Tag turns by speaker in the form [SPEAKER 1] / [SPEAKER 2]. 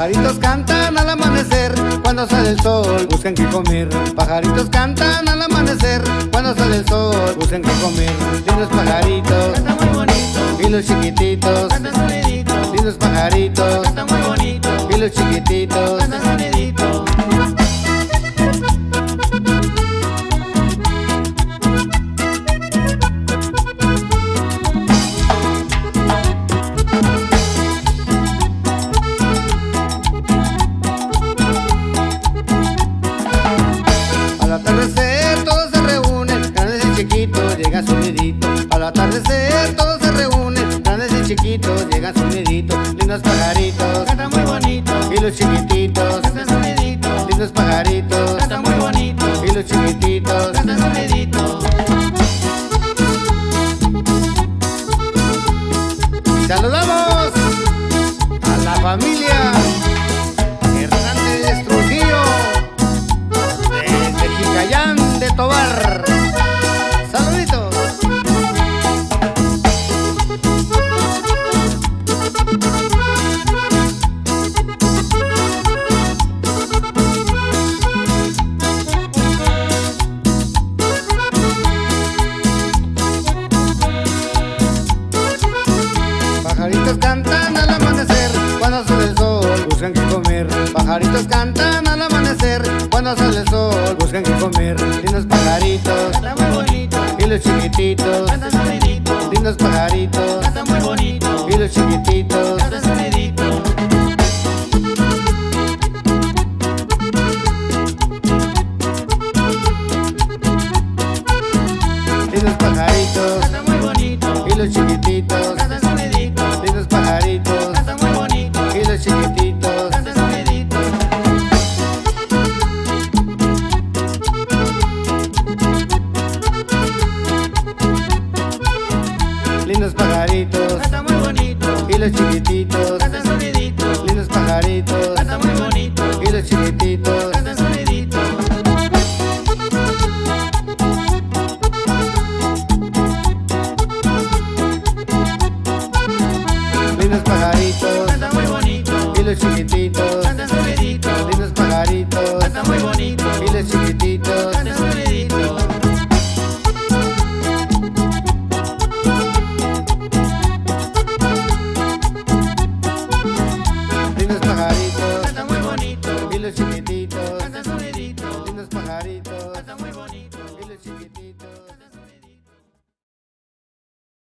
[SPEAKER 1] Pajaritos cantan al amanecer, cuando sale el sol buscan qué comer. Pajaritos cantan al amanecer, cuando sale el sol buscan qué comer. Lindos pajaritos,
[SPEAKER 2] Canta muy bonito,
[SPEAKER 1] y los chiquititos,
[SPEAKER 2] canta sonidito,
[SPEAKER 1] lindos pajaritos,
[SPEAKER 2] canta muy bonito,
[SPEAKER 1] y los chiquititos.
[SPEAKER 2] canta sonidito.
[SPEAKER 1] Al atardecer todos se reúnen, grandes y chiquitos llegan su nidito. Al atardecer todos se reúnen, grandes y chiquitos llegan su nidito. Lindos pajaritos,
[SPEAKER 2] Canta muy bonito,
[SPEAKER 1] y los chiquititos,
[SPEAKER 2] canta sonidito,
[SPEAKER 1] lindos pajaritos,
[SPEAKER 2] canta muy bonito,
[SPEAKER 1] y los chiquititos.
[SPEAKER 2] canta sonidito.
[SPEAKER 1] Saludamos a la familia Hernández Trujillo desde Jicayán de Tobar. Saluditos. Pajaritos cantan al amanecer, cuando sale el sol buscan qué comer. Pajaritos cantan al amanecer, cuando sale el sol buscan qué comer. Lindos pajaritos,
[SPEAKER 2] Canta muy bonito,
[SPEAKER 1] y los chiquititos,
[SPEAKER 2] canta sonidito,
[SPEAKER 1] lindos pajaritos,
[SPEAKER 2] canta muy bonito,
[SPEAKER 1] y los chiquititos.
[SPEAKER 2] canta sonidito.
[SPEAKER 1] Lindos pajaritos,
[SPEAKER 2] Canta muy bonito,
[SPEAKER 1] y los chiquititos,
[SPEAKER 2] canta sonidito,
[SPEAKER 1] lindos pajaritos,
[SPEAKER 2] canta muy bonito,
[SPEAKER 1] y los chiquititos.
[SPEAKER 2] canta sonidito.
[SPEAKER 1] Lindos pajaritos,
[SPEAKER 2] Canta muy bonito,
[SPEAKER 1] y los chiquititos,
[SPEAKER 2] canta sonidito,
[SPEAKER 1] lindos pajaritos,
[SPEAKER 2] canta muy bonito,
[SPEAKER 1] y los chiquititos.
[SPEAKER 2] canta sonidito.
[SPEAKER 1] Lindos pajaritos,
[SPEAKER 2] Canta muy bonito,
[SPEAKER 1] y los chiquititos,
[SPEAKER 2] canta sonidito,
[SPEAKER 1] lindos pajaritos,
[SPEAKER 2] canta muy bonito,
[SPEAKER 1] y los chiquititos.
[SPEAKER 2] canta sonidito.
[SPEAKER 1] Lindos pajaritos,
[SPEAKER 2] Canta muy bonito,
[SPEAKER 1] y los chiquititos,
[SPEAKER 2] canta sonidito,
[SPEAKER 1] lindos pajaritos,
[SPEAKER 2] canta muy bonito.
[SPEAKER 1] y los chiquititos.